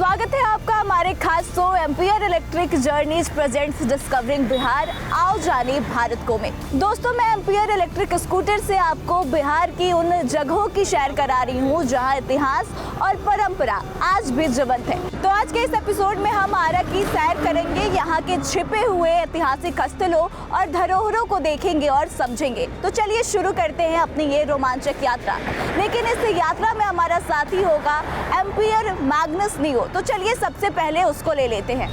स्वागत है आपका हमारे खास show ampere electric journeys presents discovering Bihar, आओ जाने भारत को में। दोस्तों, मैं एम्पियर इलेक्ट्रिक स्कूटर से आपको बिहार की उन जगहों की सैर करा रही हूँ जहाँ इतिहास और परंपरा आज भी जीवंत है। तो आज के इस एपिसोड में हम आरा की सैर करेंगे, यहाँ के छिपे हुए ऐतिहासिक स्थलों और धरोहरों को देखेंगे और समझेंगे। तो चलिए शुरू करते हैं अपनी ये रोमांचक यात्रा। लेकिन इस यात्रा में हमारा साथी होगा एम्पियर मैग्नस नियो। तो चलिए सबसे पहले उसको ले लेते हैं।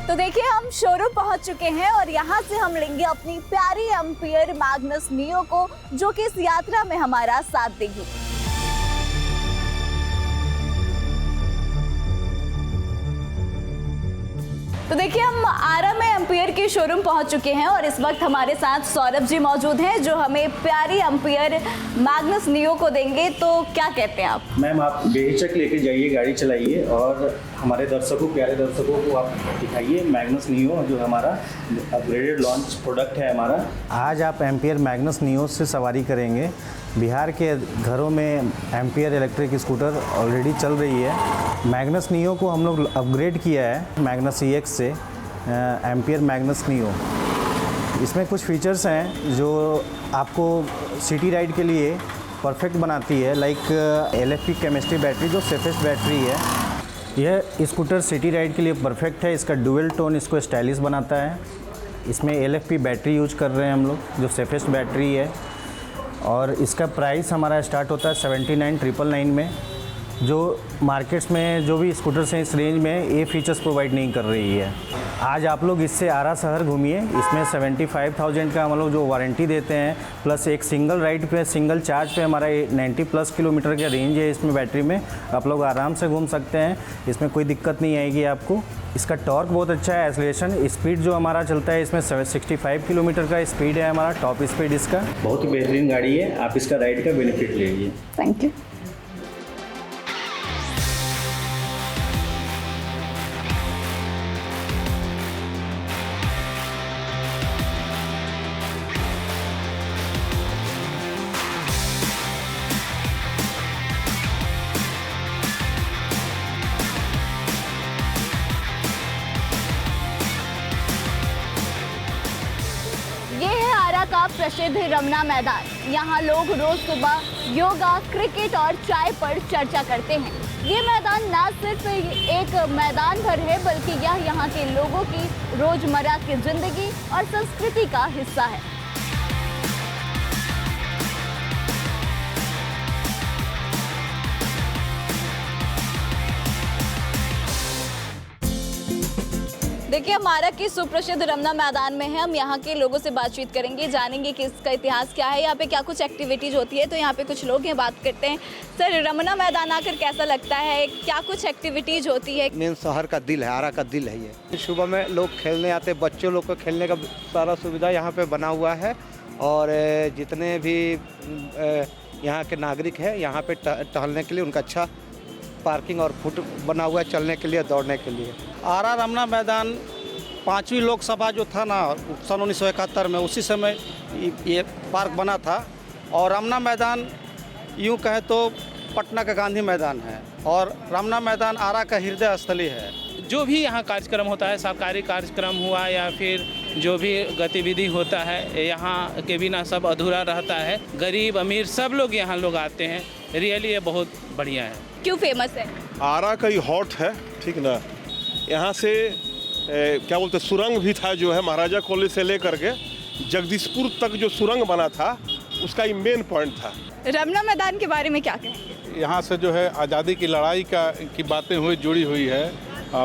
तो देखिए, हम शोरूम पहुंच चुके हैं और यहाँ से हम लेंगे अपनी प्यारी एम्पियर मैग्नस नियो को, जो कि इस यात्रा में हमारा साथ देगी। तो देखिए, हम आरा में एम्पियर की शोरूम पहुंच चुके हैं और इस वक्त हमारे साथ सौरभ जी मौजूद हैं जो हमें प्यारी एम्पियर मैग्नस नियो को देंगे। तो क्या कहते हैं आप? मैम, आप बेहिचक लेके जाइए, गाड़ी चलाइए और हमारे प्यारे दर्शकों को आप दिखाइए मैग्नस नियो, जो हमारा अपग्रेडेड लॉन्च प्रोडक्ट है हमारा। आज आप एम्पियर मैग्नस नियो से सवारी करेंगे। बिहार के घरों में एम्पियर इलेक्ट्रिक स्कूटर ऑलरेडी चल रही है। मैग्नस नियो को हम लोग अपग्रेड किया है मैग्नस EX से एम्पियर मैग्नस नियो। इसमें कुछ फीचर्स हैं जो आपको सिटी राइड के लिए परफेक्ट बनाती है, लाइक LFP केमिस्ट्री बैटरी, जो सेफेस्ट बैटरी है। यह स्कूटर सिटी राइड के लिए परफेक्ट है। इसका डुअल टोन इसको स्टाइलिश बनाता है। इसमें LFP बैटरी यूज कर रहे हैं हम लोग, जो सेफेस्ट बैटरी है। और इसका प्राइस हमारा स्टार्ट होता है 79,999 में, जो मार्केट्स में जो भी स्कूटर्स हैं इस रेंज में ये फीचर्स प्रोवाइड नहीं कर रही है। आज आप लोग इससे आरा शहर घूमिए। इसमें 75,000 का हम लोग जो वारंटी देते हैं, प्लस एक सिंगल राइड पे, सिंगल चार्ज पे हमारा 90+ किलोमीटर का रेंज है इसमें बैटरी में। आप लोग आराम से घूम सकते हैं, इसमें कोई दिक्कत नहीं आएगी आपको। इसका टॉर्क बहुत अच्छा है, एक्सेलरेशन स्पीड जो हमारा चलता है इसमें 65 किलोमीटर का स्पीड है हमारा, टॉप स्पीड इसका। बहुत ही बेहतरीन गाड़ी है, आप इसका राइड का बेनिफिट लीजिए। Thank you. का प्रसिद्ध रमना मैदान। यहाँ लोग रोज सुबह योगा, क्रिकेट और चाय पर चर्चा करते हैं। ये मैदान न सिर्फ एक मैदान भर है, बल्कि यह यहाँ के लोगों की रोजमर्रा की जिंदगी और संस्कृति का हिस्सा है। देखिए, हम आरा की सुप्रसिद्ध रमना मैदान में हैं। हम यहाँ के लोगों से बातचीत करेंगे, जानेंगे कि इसका इतिहास क्या है, यहाँ पे क्या कुछ एक्टिविटीज़ होती है। तो यहाँ पे कुछ लोग हैं, बात करते हैं। सर, रमना मैदान आकर कैसा लगता है? क्या कुछ एक्टिविटीज़ होती है? मेन शहर का दिल है, आरा का दिल है ये। सुबह में लोग खेलने आते, बच्चों लोग को खेलने का सारा सुविधा यहाँ पे बना हुआ है। और जितने भी यहाँ के नागरिक हैं, यहाँ पे टहलने के लिए उनका अच्छा पार्किंग और फुट बना हुआ है, चलने के लिए, दौड़ने के लिए। आरा रमना मैदान 5वीं लोकसभा जो था ना सन 1971 में, उसी समय ये पार्क बना था। और रमना मैदान यूँ कहें तो पटना का गांधी मैदान है और रमना मैदान आरा का हृदय स्थली है। जो भी यहाँ कार्यक्रम होता है, सरकारी कार्यक्रम हुआ या फिर जो भी गतिविधि होता है, यहाँ के बिना सब अधूरा रहता है। गरीब अमीर सब लोग यहाँ लोग आते हैं। रियली ये बहुत बढ़िया है। क्यों फेमस है? आरा का ही हॉट है, ठीक ना। यहाँ से क्या बोलते सुरंग भी था, जो है महाराजा कॉलेज से लेकर के जगदीशपुर तक जो सुरंग बना था, उसका ही मेन पॉइंट था। रमना मैदान के बारे में क्या कहेंगे? यहाँ से जो है आज़ादी की लड़ाई की बातें जुड़ी हुई है।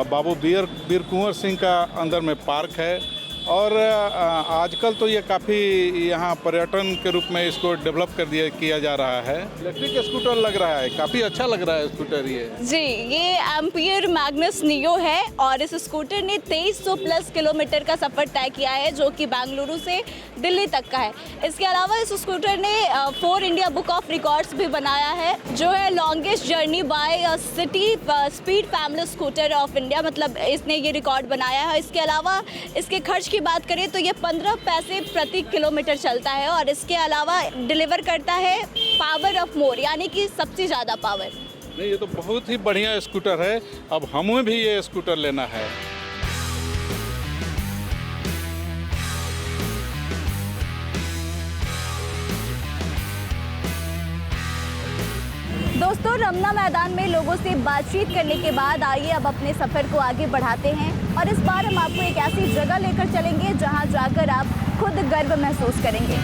बाबू वीर कुंवर सिंह का अंदर में पार्क है और आजकल तो ये काफ़ी यहाँ पर्यटन के रूप में इसको डेवलप किया जा रहा है। इलेक्ट्रिक स्कूटर लग रहा है, काफ़ी अच्छा लग रहा है स्कूटर ये। जी, ये एम्पियर मैग्नस नियो है और इस स्कूटर ने 2300 प्लस किलोमीटर का सफ़र तय किया है, जो कि बेंगलुरु से दिल्ली तक का है। इसके अलावा इस स्कूटर ने 4 इंडिया बुक ऑफ रिकॉर्ड्स भी बनाया है, जो है longest journey by city speed family scooter of India, मतलब इसने ये रिकॉर्ड बनाया है। इसके अलावा इसके खर्च की बात करें तो ये 15 पैसे प्रति किलोमीटर चलता है और इसके अलावा डिलीवर करता है पावर ऑफ मोर, यानी कि सबसे ज़्यादा पावर। नहीं, ये तो बहुत ही बढ़िया स्कूटर है। अब हमें भी ये स्कूटर लेना है। दोस्तों, रमना मैदान में लोगों से बातचीत करने के बाद आइए अब अपने सफ़र को आगे बढ़ाते हैं और इस बार हम आपको एक ऐसी जगह लेकर चलेंगे जहां जाकर आप खुद गर्व महसूस करेंगे।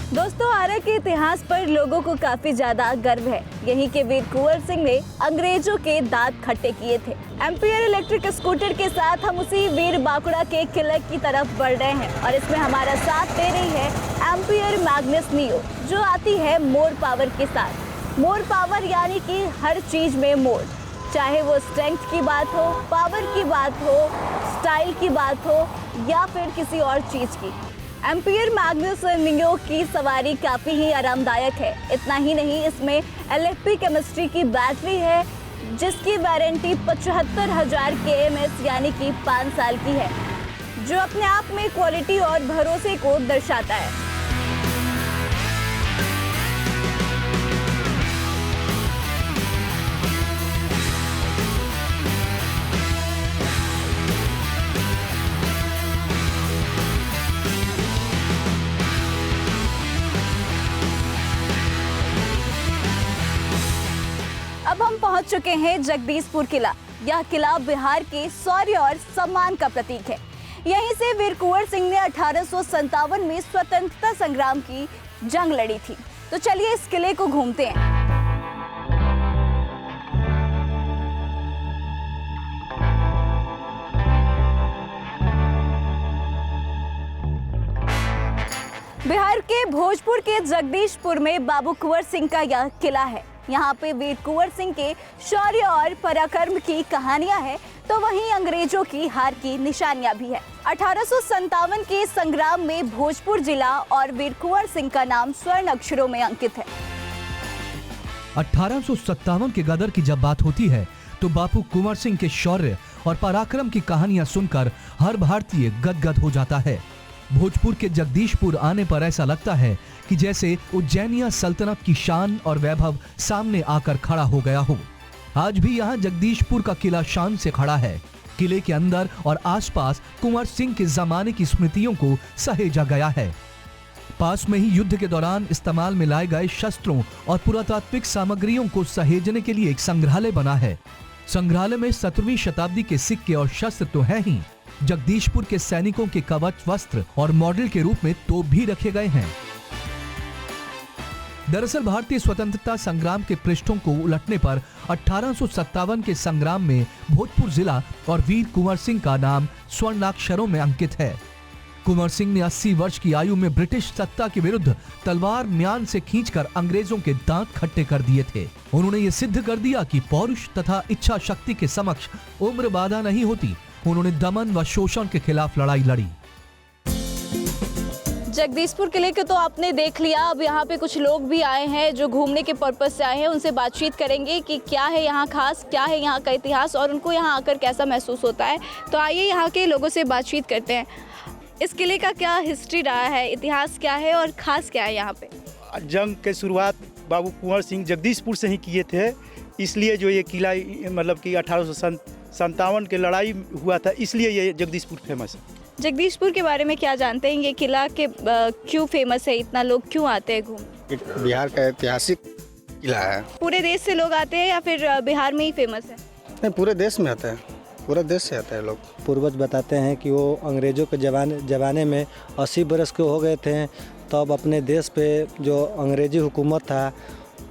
दोस्तों, आरा के इतिहास पर लोगों को काफ़ी ज़्यादा गर्व है। यहीं के वीर कुंवर सिंह ने अंग्रेजों के दांत खट्टे किए थे। एम्पियर इलेक्ट्रिक स्कूटर के साथ हम उसी वीर बांकुड़ा के किले की तरफ बढ़ रहे हैं और इसमें हमारा साथ दे रही है एम्पियर मैग्नस नियो, जो आती है मोर पावर के साथ। मोर पावर यानी कि हर चीज़ में मोर, चाहे वो स्ट्रेंथ की बात हो, पावर की बात हो, स्टाइल की बात हो या फिर किसी और चीज़ की। एम्पियर मैग्नस नियो की सवारी काफ़ी ही आरामदायक है। इतना ही नहीं, इसमें LFP केमिस्ट्री की बैटरी है जिसकी वारंटी 75,000 kms यानी कि 5 साल की है, जो अपने आप में क्वालिटी और भरोसे को दर्शाता है। अब हम पहुंच चुके हैं जगदीशपुर किला। यह किला बिहार के शौर्य और सम्मान का प्रतीक है। यहीं से वीर कुंवर सिंह ने 1857 में स्वतंत्रता संग्राम की जंग लड़ी थी। तो चलिए इस किले को घूमते हैं। बिहार के भोजपुर के जगदीशपुर में बाबू कुंवर सिंह का यह किला है। यहाँ पे वीर कुंवर सिंह के शौर्य और पराक्रम की कहानियां हैं, तो वहीं अंग्रेजों की हार की निशानियां भी है। 1857 के संग्राम में भोजपुर जिला और वीर कुंवर सिंह का नाम स्वर्ण अक्षरों में अंकित है। 1857 के गदर की जब बात होती है तो बापू कुंवर सिंह के शौर्य और पराक्रम की कहानियां सुनकर हर भारतीय गदगद हो जाता है। भोजपुर के जगदीशपुर आने पर ऐसा लगता है कि जैसे उज्जैनिया सल्तनत की शान और वैभव सामने आकर खड़ा हो गया हो। आज भी यहाँ जगदीशपुर का किला शान से खड़ा है। किले के अंदर और आसपास कुंवर सिंह के जमाने की स्मृतियों को सहेजा गया है। पास में ही युद्ध के दौरान इस्तेमाल में लाए गए शस्त्रों और पुरातात्विक सामग्रियों को सहेजने के लिए एक संग्रहालय बना है। संग्रहालय में 17वीं शताब्दी के सिक्के और शस्त्र तो हैं ही, जगदीशपुर के सैनिकों के कवच, वस्त्र और मॉडल के रूप में तोप भी रखे गए हैं। दरअसल भारतीय स्वतंत्रता संग्राम के पृष्ठों को उलटने पर 1857 के संग्राम में भोजपुर जिला और वीर कुंवर सिंह का नाम स्वर्णाक्षरों में अंकित है। कुंवर सिंह ने 80 वर्ष की आयु में ब्रिटिश सत्ता के विरुद्ध तलवार म्यान से खींचकर अंग्रेजों के दांत खट्टे कर दिए थे। उन्होंने ये सिद्ध कर दिया कि पौरुष तथा इच्छा शक्ति के समक्ष उम्र बाधा नहीं होती। उन्होंने दमन व शोषण के खिलाफ लड़ाई लड़ी। जगदीशपुर किले के तो आपने देख लिया। अब यहाँ पे कुछ लोग भी आए हैं जो घूमने के पर्पज से आए हैं। उनसे बातचीत करेंगे कि क्या है यहाँ खास, क्या है यहाँ का इतिहास और उनको यहाँ आकर कैसा महसूस होता है। तो आइए यहाँ के लोगों से बातचीत करते हैं। इस किले का क्या हिस्ट्री रहा है, इतिहास क्या है और ख़ास क्या है यहाँ पे? जंग के शुरुआत बाबू कुंवर सिंह जगदीशपुर से ही किए थे, इसलिए जो ये किला मतलब कि 1857 के लड़ाई हुआ था, इसलिए ये जगदीशपुर फेमस है। जगदीशपुर के बारे में क्या जानते हैं? ये किला के क्यों फेमस है, इतना लोग क्यों आते हैं घूमने? बिहार का ऐतिहासिक किला है। पूरे देश से लोग आते हैं या फिर बिहार में ही फेमस है? नहीं, पूरे देश में आते हैं, पूरे देश से आते हैं लोग। पूर्वज बताते हैं कि वो अंग्रेज़ों के ज़माने में 80 बरस के हो गए थे, तब अपने देश पे जो अंग्रेजी हुकूमत था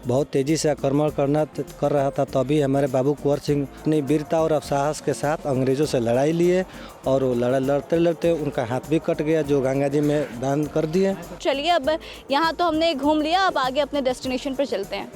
बहुत तेज़ी से आक्रमण कर रहा था, तभी हमारे बाबू कुंवर सिंह अपनी वीरता और साहस के साथ अंग्रेज़ों से लड़ाई लिए और वो लड़ते लड़ते उनका हाथ भी कट गया, जो गंगा जी में दान कर दिए। चलिए, अब यहाँ तो हमने घूम लिया, अब आगे अपने डेस्टिनेशन पर चलते हैं।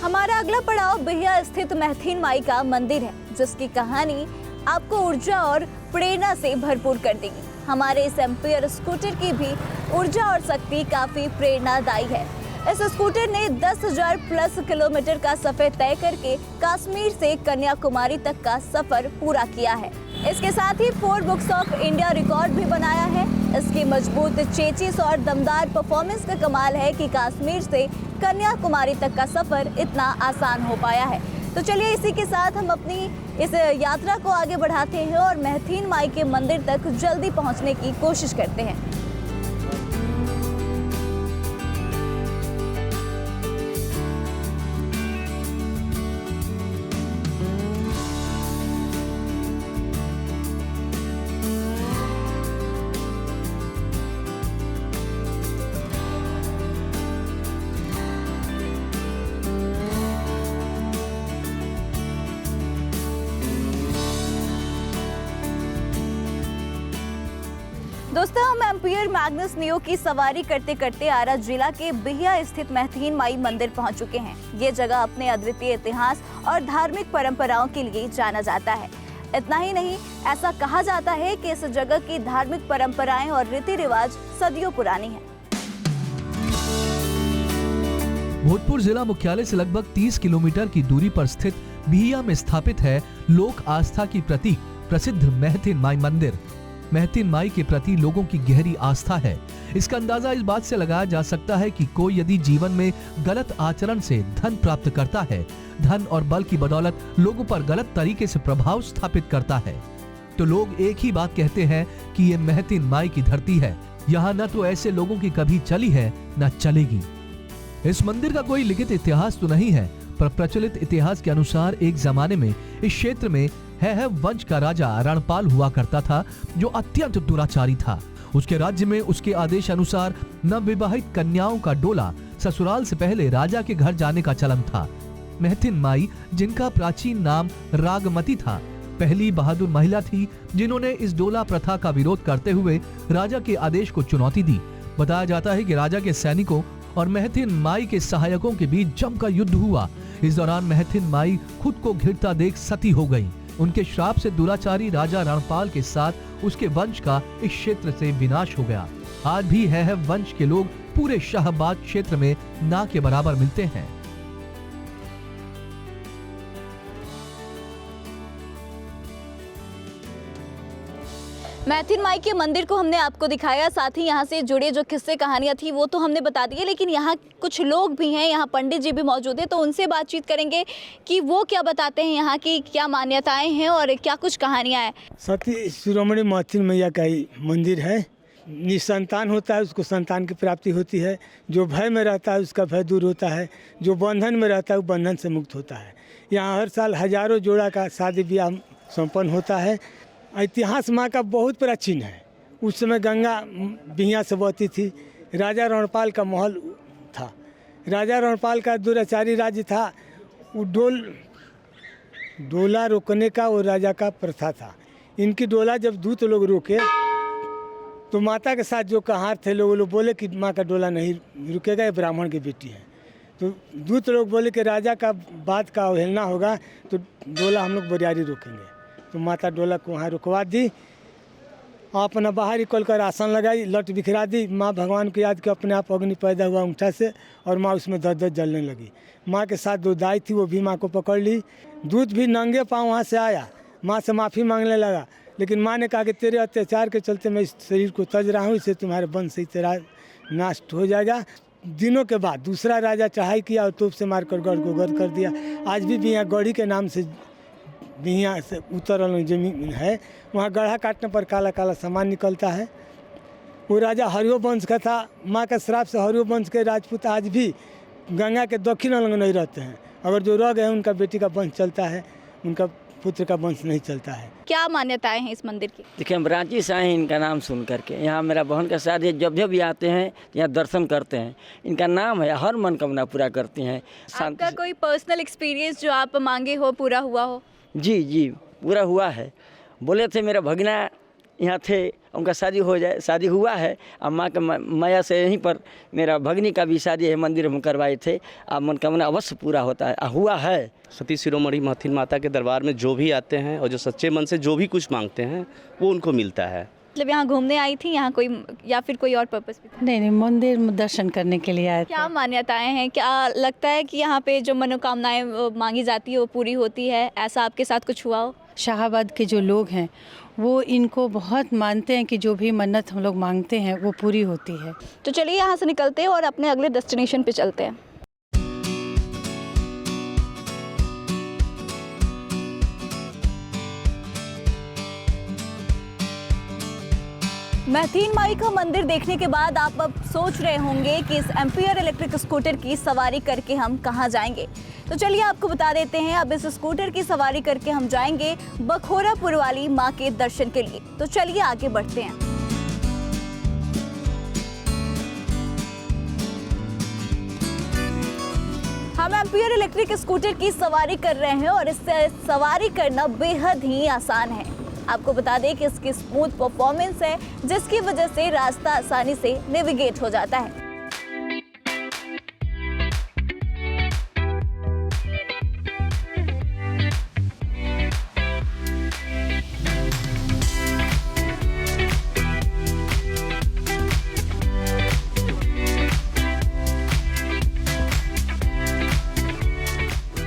हमारा अगला पड़ाव बिहिया स्थित महथीन माई का मंदिर है, जिसकी कहानी आपको ऊर्जा और प्रेरणा से भरपूर कर देगी। हमारे इस एम्पियर स्कूटर की भी ऊर्जा और शक्ति काफी प्रेरणादायी है। इस स्कूटर ने 10,000 प्लस किलोमीटर का सफर तय करके कश्मीर से कन्याकुमारी तक का सफर पूरा किया है। इसके साथ ही 4 बुक्स ऑफ इंडिया रिकॉर्ड भी बनाया है। इसकी मजबूत चेचिस और दमदार परफॉर्मेंस का कमाल है कि कश्मीर से कन्याकुमारी तक का सफर इतना आसान हो पाया है। तो चलिए, इसी के साथ हम अपनी इस यात्रा को आगे बढ़ाते हैं और महथीन माई के मंदिर तक जल्दी पहुंचने की कोशिश करते हैं। दोस्तों, हम एम्पियर मैग्नस नियो की सवारी करते करते आरा जिला के बिहिया स्थित महथीन माई मंदिर पहुंच चुके हैं। ये जगह अपने अद्वितीय इतिहास और धार्मिक परंपराओं के लिए जाना जाता है। इतना ही नहीं, ऐसा कहा जाता है कि इस जगह की धार्मिक परंपराएं और रीति रिवाज सदियों पुरानी है। भोजपुर जिला मुख्यालय से लगभग 30 किलोमीटर की दूरी पर स्थित बिहिया में स्थापित है लोक आस्था की प्रतीक प्रसिद्ध महथीन माई मंदिर। महथीन माई के प्रति लोगों की गहरी आस्था है। इसका अंदाजा इस बात से लगाया जा सकता है कि कोई यदि जीवन में गलत आचरण से धन प्राप्त करता है, धन और बल की बदौलत लोगों पर गलत तरीके से प्रभाव स्थापित करता है, तो लोग एक ही बात कहते हैं कि ये महथीन माई की धरती है। यहाँ न तो ऐसे लोगों की कभी चली है न चलेगी। इस मंदिर का कोई लिखित इतिहास तो नहीं है, पर प्रचलित इतिहास के अनुसार एक जमाने में इस क्षेत्र में है वंश का राजा रणपाल हुआ करता था, जो अत्यंत दुराचारी था। उसके राज्य में उसके आदेश अनुसार नवविवाहित कन्याओं का डोला ससुराल से पहले राजा के घर जाने का चलन था। महथीन माई, जिनका प्राचीन नाम रागमती था, पहली बहादुर महिला थी जिन्होंने इस डोला प्रथा का विरोध करते हुए राजा के आदेश को चुनौती दी। बताया जाता है कि राजा के सैनिकों और महथीन माई के सहायकों के बीच जमकर युद्ध हुआ। इस दौरान महथीन माई खुद को घिरता देख सती हो गई। उनके श्राप से दुराचारी राजा रणपाल के साथ उसके वंश का इस क्षेत्र से विनाश हो गया। आज भी है वंश के लोग पूरे शाहबाद क्षेत्र में ना के बराबर मिलते हैं। महथीन माई के मंदिर को हमने आपको दिखाया, साथ ही यहाँ से जुड़े जो किस्से कहानियाँ थी वो तो हमने बता दी है, लेकिन यहाँ कुछ लोग भी हैं, यहाँ पंडित जी भी मौजूद हैं, तो उनसे बातचीत करेंगे कि वो क्या बताते हैं, यहाँ की क्या मान्यताएं हैं और क्या कुछ कहानियाँ हैं। सती शिरोमणि महथीन मैया का ही मंदिर है। निसंतान होता है उसको संतान की प्राप्ति होती है, जो भय में रहता है उसका भय दूर होता है, जो बंधन में रहता है वो बंधन से मुक्त होता है। यहाँ हर साल हजारों जोड़ा का शादी ब्याह संपन्न होता है। इतिहास माँ का बहुत प्राचीन है। उस समय गंगा बिहिया से बहती थी। राजा रणपाल का महल था। राजा रणपाल का दुराचारी राज्य था। वो डोला रोकने का वो राजा का प्रथा था। इनकी डोला जब दूत लोग रोके तो माता के साथ जो कहार थे लोग बोले कि माँ का डोला नहीं रुकेगा, ये ब्राह्मण की बेटी है। तो दूत लोग बोले कि राजा का बात का अवहेलना होगा तो डोला हम लोग बरियारी रोकेंगे। तो माता डोला को वहाँ रुकवा दी, अपना बाहर निकल कर आसन लगाई, लट बिखरा दी। माँ भगवान को याद के अपने आप अग्नि पैदा हुआ ऊँचा से और माँ उसमें दर्द जलने लगी। माँ के साथ दो दाई थी वो भी माँ को पकड़ ली। दूध भी नंगे पाँव वहाँ से आया, माँ से माफ़ी मांगने लगा, लेकिन माँ ने कहा कि तेरे अत्याचार के चलते मैं इस शरीर को तज रहा हूँ, इससे तुम्हारे वंश से तेरा नष्ट हो जाएगा। दिनों के बाद दूसरा राजा चढ़ाई किया और तोप से मारकर गढ़ को गर्द कर दिया। आज भी बिहिया गढ़ी के नाम से बिहिया से उतर जमीन है, वहाँ गढ़ा काटने पर काला काला सामान निकलता है। वो राजा हरिवंश का था। माँ का श्राप से हरिवंश के राजपूत आज भी गंगा के दक्षिण अंग नहीं रहते हैं। अगर जो रह गए उनका बेटी का वंश चलता है, उनका पुत्र का वंश नहीं चलता है। क्या मान्यताएं हैं इस मंदिर की? देखिए, हम रांची से आए हैं इनका नाम सुन करके। यहाँ मेरा बहन का शादी है, जब भी आते हैं यहाँ दर्शन करते हैं। इनका नाम है, हर मनोकामना पूरा करती हैं। आपका कोई पर्सनल एक्सपीरियंस जो आप मांगे हो पूरा हुआ हो? जी पूरा हुआ है। बोले थे मेरा भगना यहाँ थे, उनका शादी हो जाए, शादी हुआ है। अब माँ के माया से यहीं पर मेरा भगनी का भी शादी है, मंदिर में करवाए थे। अब मनोकामना अवश्य पूरा होता है, हुआ है। सती शिरोमणि महथिन माता के दरबार में जो भी आते हैं और जो सच्चे मन से जो भी कुछ मांगते हैं वो उनको मिलता है। मतलब यहाँ घूमने आई थी, यहाँ कोई या फिर कोई और पर्पस भी था? नहीं, मंदिर में दर्शन करने के लिए आए थे। क्या मान्यताएं हैं? क्या लगता है कि यहाँ पे जो मनोकामनाएं मांगी जाती है वो पूरी होती है? ऐसा आपके साथ कुछ हुआ हो? शाहाबाद के जो लोग हैं वो इनको बहुत मानते हैं कि जो भी मन्नत हम लोग मांगते हैं वो पूरी होती है। तो चलिए यहाँ से निकलते हैं और अपने अगले डेस्टिनेशन पे चलते हैं। महथीन माई का मंदिर देखने के बाद आप अब सोच रहे होंगे कि इस एम्पियर इलेक्ट्रिक स्कूटर की सवारी करके हम कहां जाएंगे। तो चलिए आपको बता देते हैं, अब इस स्कूटर की सवारी करके हम जाएंगे बखोरापुर वाली मां के दर्शन के लिए। तो चलिए आगे बढ़ते हैं। हम एम्पियर इलेक्ट्रिक स्कूटर की सवारी कर रहे हैं और इससे सवारी करना बेहद ही आसान है। आपको बता दें कि इसकी स्मूथ परफॉर्मेंस है, जिसकी वजह से रास्ता आसानी से नेविगेट हो जाता है।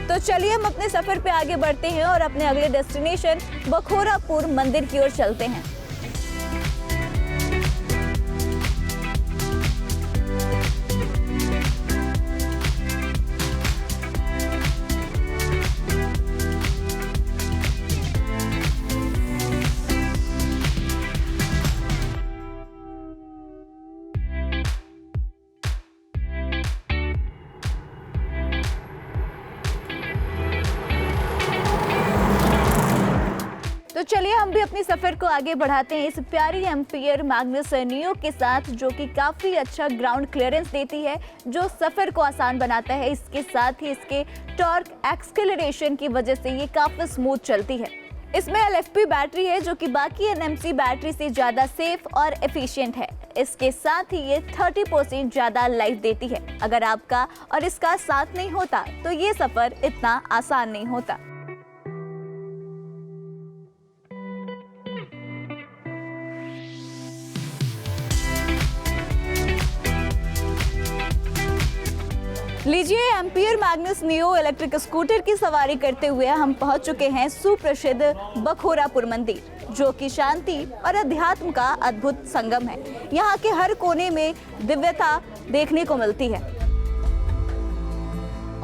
तो चलिए हम अपने सफर पे आगे बढ़ते हैं और अपने अगले डेस्टिनेशन बखोरापुर मंदिर की ओर चलते हैं। तो चलिए हम भी अपनी सफर को आगे बढ़ाते हैं इस प्यारी एम्पियर मैग्नस नियो के साथ, जो कि काफ़ी अच्छा ग्राउंड क्लियरेंस देती है, जो सफ़र को आसान बनाता है। इसके साथ ही इसके टॉर्क एक्सेलरेशन की वजह से ये काफ़ी स्मूथ चलती है। इसमें LFP बैटरी है, जो कि बाकी NMC बैटरी से ज़्यादा सेफ और एफिशिएंट है। इसके साथ ही ये 30% ज़्यादा लाइफ देती है। अगर आपका और इसका साथ नहीं होता तो ये सफ़र इतना आसान नहीं होता। लीजिए, ampere Magnus neo electric scooter की सवारी करते हुए हम पहुंच चुके हैं सुप्रसिद्ध बखोरापुर मंदिर, जो कि शांति और अध्यात्म का अद्भुत संगम है। यहाँ के हर कोने में दिव्यता देखने को मिलती है।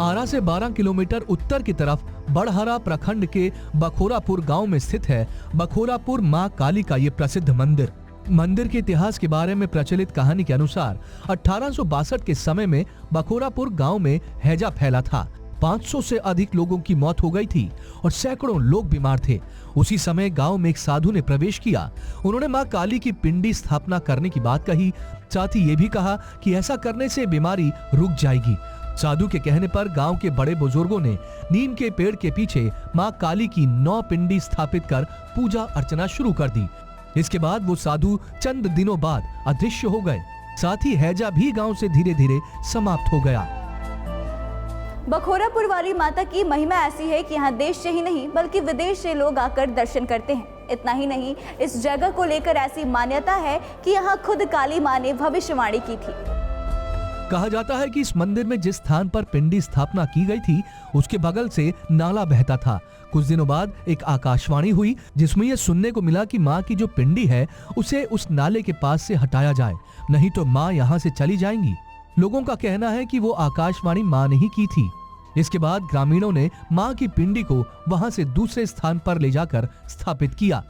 आरा से 12 किलोमीटर उत्तर की तरफ बड़हरा प्रखंड के बखोरापुर गांव में स्थित है बखोरापुर मां काली का ये प्रसिद्ध मंदिर। मंदिर के इतिहास के बारे में प्रचलित कहानी के अनुसार 1862 के समय में बखोरापुर गांव में हैजा फैला था। 500 से अधिक लोगों की मौत हो गई थी और सैकड़ों लोग बीमार थे। उसी समय गांव में एक साधु ने प्रवेश किया। उन्होंने मां काली की पिंडी स्थापना करने की बात कही। साथ ही ये भी कहा कि ऐसा करने से बीमारी रुक जाएगी। साधु के कहने पर गांव के बड़े बुजुर्गों ने नीम के पेड़ के पीछे मां काली की 9 पिंडी स्थापित कर पूजा अर्चना शुरू कर दी। इसके बाद वो साधु चंद दिनों बाद अदृश्य हो गए। साथ ही हैजा भी गांव से धीरे धीरे समाप्त हो गया। बखोरापुर वाली माता की महिमा ऐसी है कि यहाँ देश से ही नहीं बल्कि विदेश से लोग आकर दर्शन करते हैं। इतना ही नहीं, इस जगह को लेकर ऐसी मान्यता है कि यहाँ खुद काली माँ ने भविष्यवाणी की थी। कहा जाता है कि इस मंदिर में जिस स्थान पर पिंडी स्थापना की गई थी उसके बगल से नाला बहता था। कुछ दिनों बाद एक आकाशवाणी हुई जिसमें यह सुनने को मिला कि माँ की जो पिंडी है उसे उस नाले के पास से हटाया जाए, नहीं तो माँ यहाँ से चली जाएंगी। लोगों का कहना है कि वो आकाशवाणी माँ ने ही की थी। इसके बाद ग्रामीणों ने माँ की पिंडी को वहाँ से दूसरे स्थान पर ले जाकर स्थापित किया।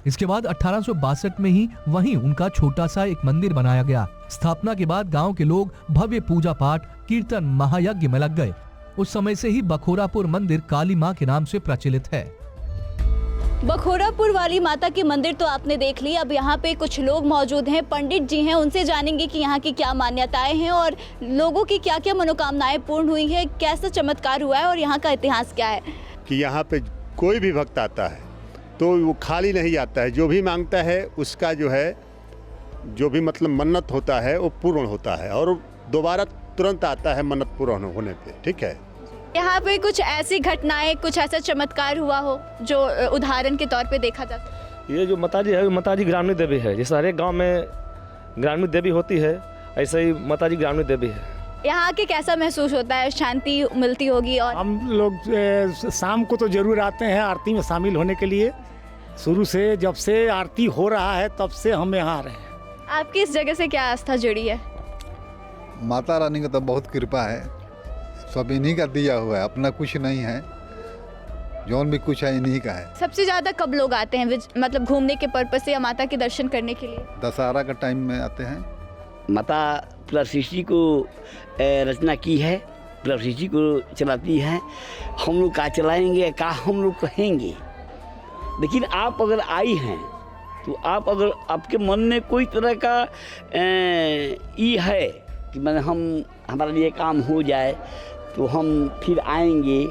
इसके बाद 1862 में ही वहीं उनका छोटा सा एक मंदिर बनाया गया। स्थापना के बाद गांव के लोग भव्य पूजा पाठ, कीर्तन, महायज्ञ में लग गए। उस समय से ही बखोरापुर मंदिर काली मां के नाम से प्रचलित है। बखोरापुर वाली माता की मंदिर तो आपने देख ली। अब यहाँ पे कुछ लोग मौजूद हैं, पंडित जी हैं, उनसे जानेंगे कि यहाँ की क्या मान्यताएं हैं और लोगों की क्या क्या मनोकामनाएं पूर्ण हुई है, कैसा चमत्कार हुआ है और यहाँ का इतिहास क्या है। कि यहाँ पे कोई भी भक्त आता है तो वो खाली नहीं आता है, जो भी मांगता है उसका जो है जो भी मतलब मन्नत होता है वो पूर्ण होता है और दोबारा तुरंत आता है मन्नत पूर्ण होने पे। ठीक है, यहाँ पे कुछ ऐसी घटनाएं, कुछ ऐसा चमत्कार हुआ हो जो उदाहरण के तौर पे देखा जा सके। ये जो माताजी है, माताजी ग्रामीण देवी है। जैसे हर एक गाँव में ग्रामीण देवी होती है, ऐसे ही माताजी ग्रामीण देवी है। यहाँ के कैसा महसूस होता है, शांति मिलती होगी? और हम लोग शाम को तो जरूर आते हैं आरती में शामिल होने के लिए। शुरू से जब से आरती हो रहा है तब से हम यहाँ आ रहे हैं। आपकी इस जगह से क्या आस्था जुड़ी है? माता रानी का तो बहुत कृपा है, सब इन्हीं का दिया हुआ है, अपना कुछ नहीं है, जौन भी कुछ है इन्हीं का है। सबसे ज़्यादा कब लोग आते हैं, मतलब घूमने के पर्पस से या माता के दर्शन करने के लिए? दशहरा का टाइम में आते हैं। माता पूरा सृष्टि को रचना की है, पूरा सृष्टि को चलाती है। हम लोग का चलाएंगे, का हम लोग कहेंगे, लेकिन आप अगर आई हैं तो आप अगर आपके मन में कोई तरह का ये है कि मैंने हमारे लिए काम हो जाए तो हम फिर आएंगे,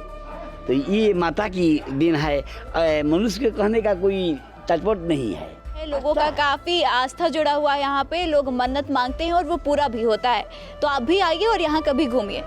तो ये माता की देन है। मनुष्य के कहने का कोई तात्पर्य नहीं है। लोगों का काफ़ी आस्था जुड़ा हुआ है यहाँ पे, लोग मन्नत मांगते हैं और वो पूरा भी होता है। तो आप भी आइए और यहाँ कभी घूमिए।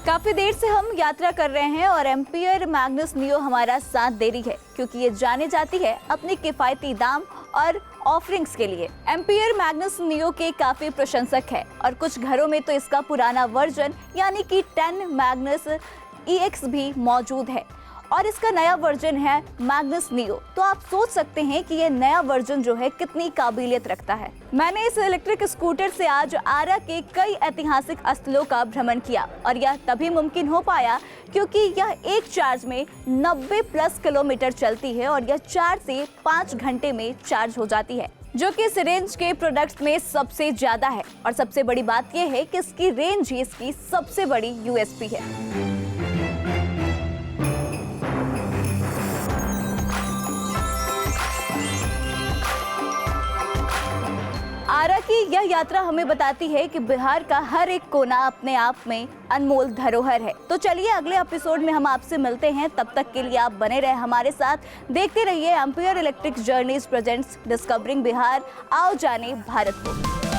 काफ़ी देर से हम यात्रा कर रहे हैं और एम्पियर मैग्नस नियो हमारा साथ दे रही है, क्योंकि ये जानी जाती है अपने किफ़ायती दाम और ऑफरिंग्स के लिए। एम्पियर मैग्नस नियो के काफ़ी प्रशंसक है और कुछ घरों में तो इसका पुराना वर्जन यानी कि 10 मैग्नस EX भी मौजूद है और इसका नया वर्जन है मैग्नस नियो। तो आप सोच सकते हैं कि ये नया वर्जन जो है कितनी काबिलियत रखता है। मैंने इस इलेक्ट्रिक स्कूटर से आज आरा के कई ऐतिहासिक स्थलों का भ्रमण किया और यह तभी मुमकिन हो पाया क्योंकि यह एक चार्ज में 90+ किलोमीटर चलती है और यह 4 से 5 घंटे में चार्ज हो जाती है, जो कि इस रेंज के प्रोडक्ट्स में सबसे ज्यादा है। और सबसे बड़ी बात यह है कि इसकी रेंज ही इसकी सबसे बड़ी USP है। आरा की यह यात्रा हमें बताती है कि बिहार का हर एक कोना अपने आप में अनमोल धरोहर है। तो चलिए अगले एपिसोड में हम आपसे मिलते हैं। तब तक के लिए आप बने रहे हमारे साथ, देखते रहिए ampere electric journeys presents discovering Bihar. आओ जाने भारत को।